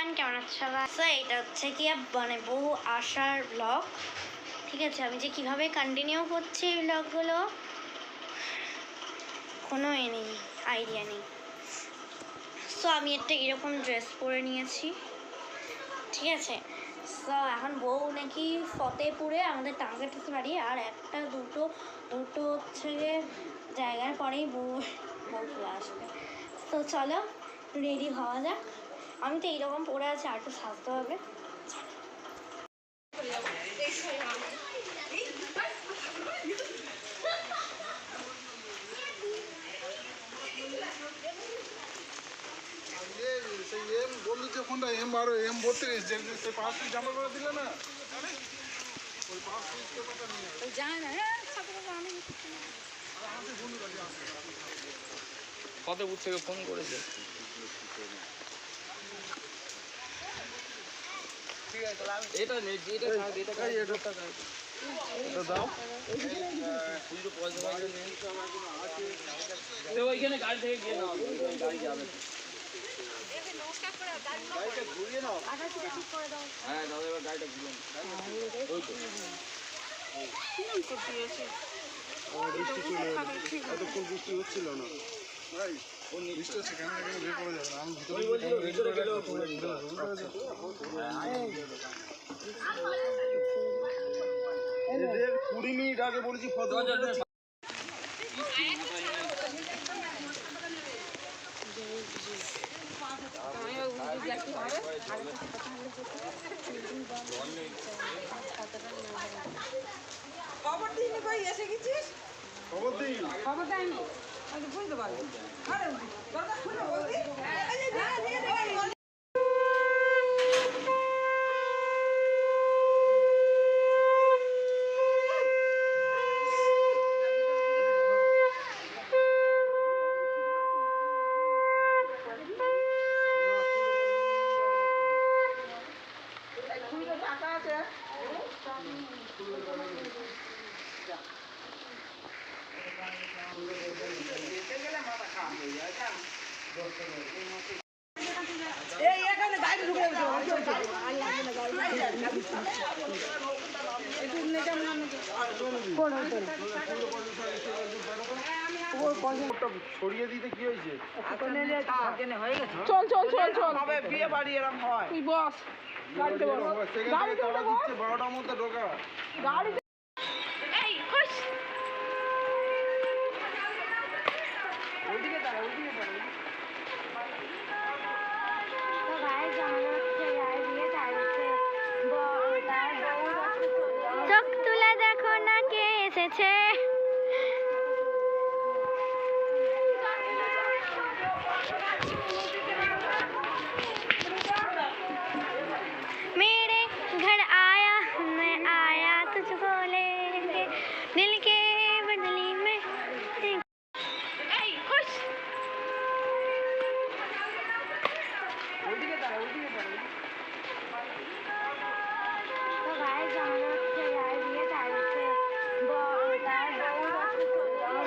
Everyone, কেমন আছো সবাই? সো এটা হচ্ছে কি মানে বহু আশার ব্লগ। ঠিক আছে, আমি যে কিভাবে কন্টিনিউ করছি এই ব্লগগুলো কোনো নেই, আইডিয়া নেই। সো আমি একটা এরকম ড্রেস পরে নিয়েছি, ঠিক আছে। সো এখন বউ নাকি ফতেপুরে আমাদের টার্গেট বাড়ি, আর একটা দুটো হচ্ছে জায়গার পরেই বউ চলে আসবে। তো চলো রেডি হওয়া যাক। আমি তো এইরকম পরে আছি, আর একটু সাজতে হবে। বললি যে ফোনটা এম বারো এম ভর্তি গেছে, সেই পাঁচ পিস জামা করে দিলে না, ওই পাঁচ পিস পেপারটা নিয়ে যায় না। ফতেপুর থেকে ফোন করেছে। এটা নেই, এটা দাও। ওইখানে গাড়ি থেকে গিয়ে নাও, গাড়ি যাবে। হ্যাঁ দাদা, এবার গাড়িটা ঘুরে এতক্ষণ বৃষ্টি হচ্ছিল না, বৃষ্টি হচ্ছে কেন বের করা যাবে না। আমি ভিতরে 20 মিনিট আগে বলেছি খবর দিইনি, কই এসে গেছিস? খবর দিই, খবর দেয়নি, আমি বুঝতে পারবো। আরে দরকার খুলে বলবি। এই এখানে গাড়ি ঢুকে গেছে। সরিয়ে দিতে কি হয়েছে? চল চল চল চল, বিয়ে বাড়ি এরকম হয়। তুই বস গাড়িতে, বস গাড়িতে, 12টার মধ্যে ঢোকা গাড়িতে। চোখ তুলে দেখো না কে এসেছে। मेरे घर आया, मैं आया तुझको लेके, दिल के बदली में खुश।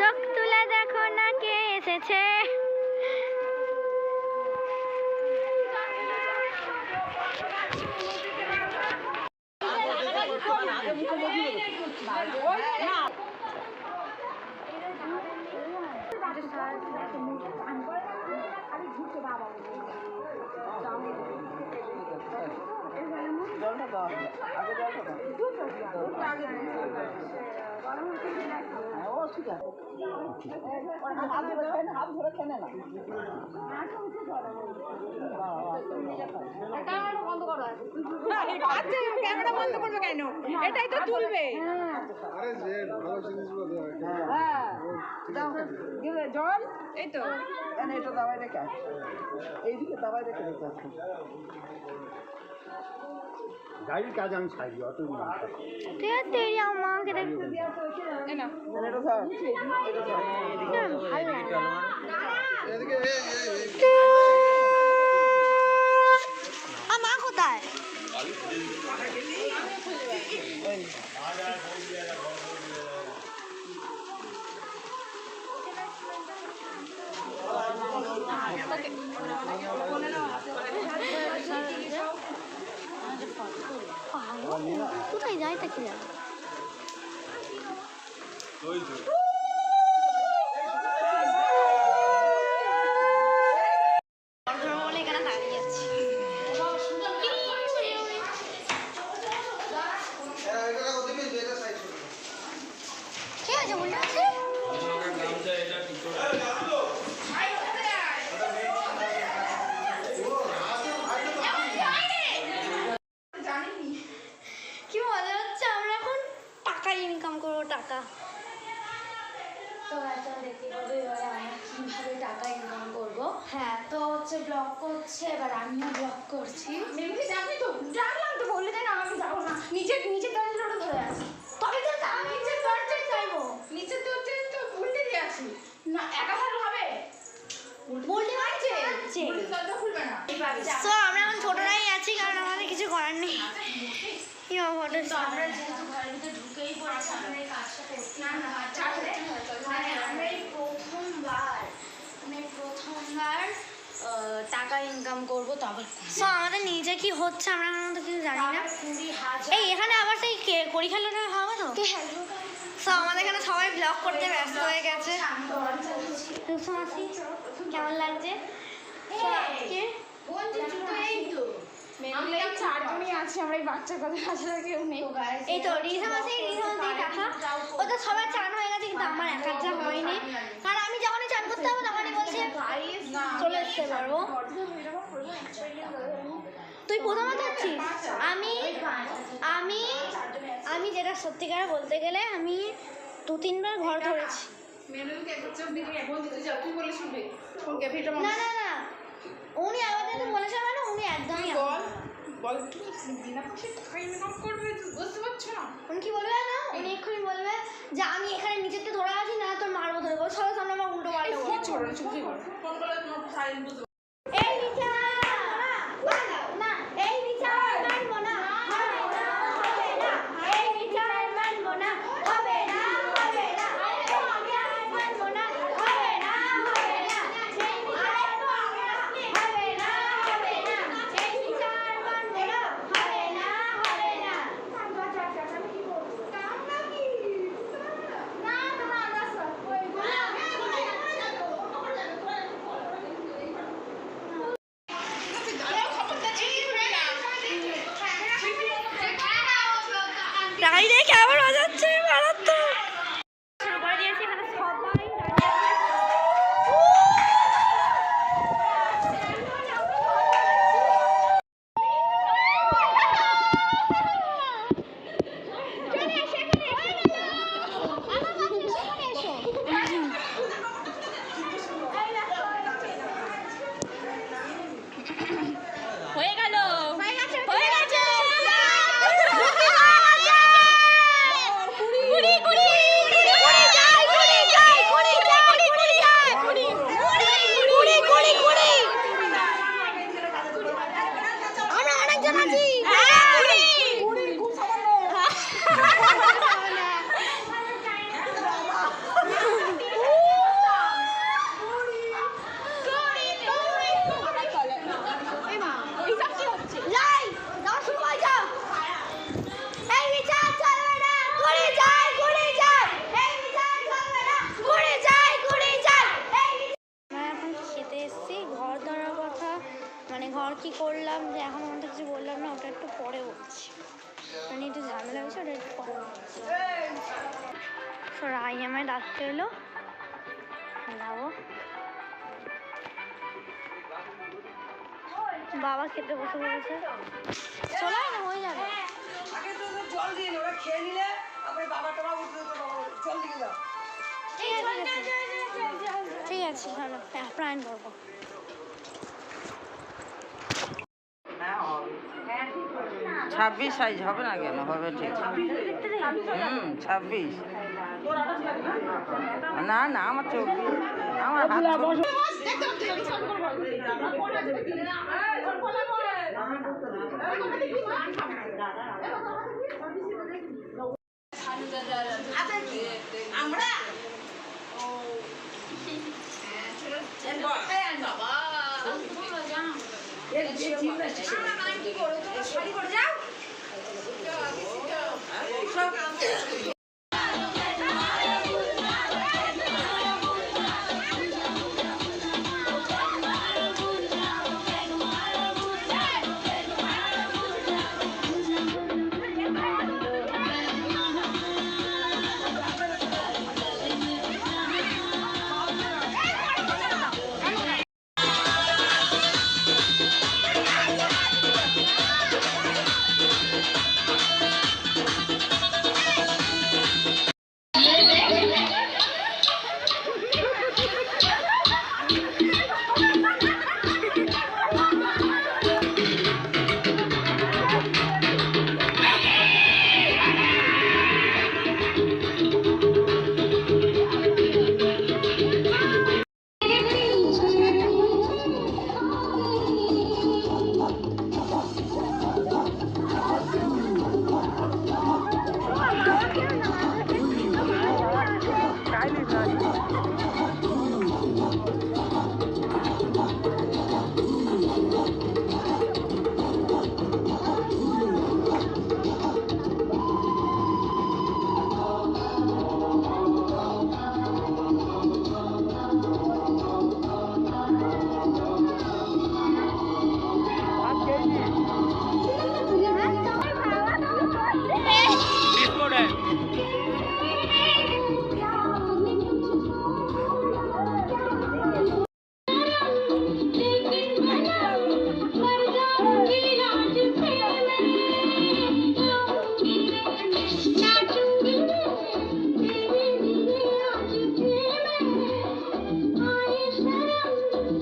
চোখ তুলে দেখো না কে এসেছে। ক্যামেরা বন্ধ করবে কেন? এটাই তো তুলবে। আরে যে ভালো জিনিসগুলো দেওয়া জল এই তো এটা দাবাই রেখে এইদিকে দাবাই রেখে রেখে গাড়ির কাজ আমি ছাড়ি অত तेरी माँ के देख माँ কোথায়? কোথায় যাই তা কি জানো বলে এখানে দাঁড়িয়ে আছি ঠিক আছে বলতে আছে কি মজা হচ্ছে আমরা এখন টাকা ইনকাম করবো টাকা তো এখন দেখতে পাবো এবারে আমরা কীভাবে টাকা ইনকাম করবো। হ্যাঁ তো হচ্ছে ব্লগ করছে, এবার আমিও ব্লগ করছি। মেমনি জানি তো জানলাম তো বললে তাই না আমি যাবো না নিচের দরজাটা ধরে আছি তবে তো আমি নিচের দরজায় চাইবো নিচের দরজা তো উল্টে দিয়ে আসি না একা থাকলে হবে বলতে পারছে দরজা খুলবে না তো আমরা এখন ছোটরাই আছি কারণ আমাদের কিছু করার নেই কি ফটো তো আমরা যেহেতু ঘরের ভিতরে ঢুকেই পড়েছি, আমরা এই কাজটা করতে না না তাহলে মানে আমরা এই প্রথমবার টাকা ইনকাম করবো, তবে সো আমাদের নিজে কি হচ্ছে আমরা এখন তো কিছু জানি না 20,000 এই এখানে আবার সেই করি খেলাটা হবে তো সো আমাদের এখানে সবাই ব্লগ করতে ব্যস্ত হয়ে গেছে আমি ঘর চলছি। রুসু মাসি কেমন লাগছে So, আজকে আমরা এই চারজনই আছি, আমরা এই বাচ্চা কথা আসলে কেউ নেই। তো guys, এই তো রিধা মাসি টাকা ও তো সবার চান হয়ে গেছে কিন্তু আমার একার যা হয়নি কারণ আমি যখনই চান করতে হবে তখনই বলছে চলে আসতে পারবো তুই প্রথমে যাচ্ছিস আমি আমি আমি যেটা সত্যিকার বলতে গেলে আমি 2-3 বার ঘর ধরেছি মেনুকে একবার দিকে এখন দিতে যাও, তুই বলে শুনবি কোন ক্যাফেটা না না না উনি আমাদের তো বলেছে মানে উনি একদমই বল বল তুমি বিনা পয়সায় টাকা ইনকাম করবে, তুই বুঝতে পারছো না? উনি কি বলবে না উনি এক্ষুনি বলবে যে আমি এখানে নিচেতে ধরে আছি না তোর মারবো ধরে বল সবার সামনে আমার উল্টো পাল্টা ফোন করো না, চুপ করো। ফোন করলে তোমার সাইলেন্ট বুঝতে এই বিচার না এই বিচার মানবো না হবে না হবে না এই বিচার মানবো না হবে না হবে না আমি মানবো না হবে না হবে না এই বিচার মানবো না হবে না হবে না এই বিচার মানবো না হবে না হবে না আমি কি বলবো কামনা কি না না না ওই টাকাই দেখে আবার বাজাচ্ছে মারাত্মক শুরু করে দিয়েছি এখানে সবাই হয়ে গেল হয়ে গেছে কুড়ি কুড়ি কুড়ি যাই কুড়ি যাই কুড়ি যাই কুড়ি যাই কুড়ি কুড়ি কুড়ি কুড়ি আমরা অনেকজন আছি কুড়ি কুড়ি খুব যাই যাও শুরু হয়ে যাও এই বিচার চলবে না করে যাই করে যাই এই বিচার চলবে না করে যাই করে যাই এই আমরা এখন খেতে এসেছি ঘর ধরার কথা মানে ঘর কি করলাম যে এখন আমাদের কিছু বললাম না ওটা একটু পরে বলছি মানে একটু ঝামেলা হয়েছে ওটা একটু পরে বলছি তো রাইয়ামায় ডাকতে এলো যাবো বাবা খেতে বসে পড়েছে চলো না হয়ে যাবে আগে তো জল দিয়ে ওরা খেয়ে নিলে তারপরে বাবা টাবা উঠবে জল দিয়ে দাও। ঠিক আছে ভালো প্রাণ করবো 26 সাইজ হবে না কেন হবে ঠিক 26 না না আমার 24 আমার হাত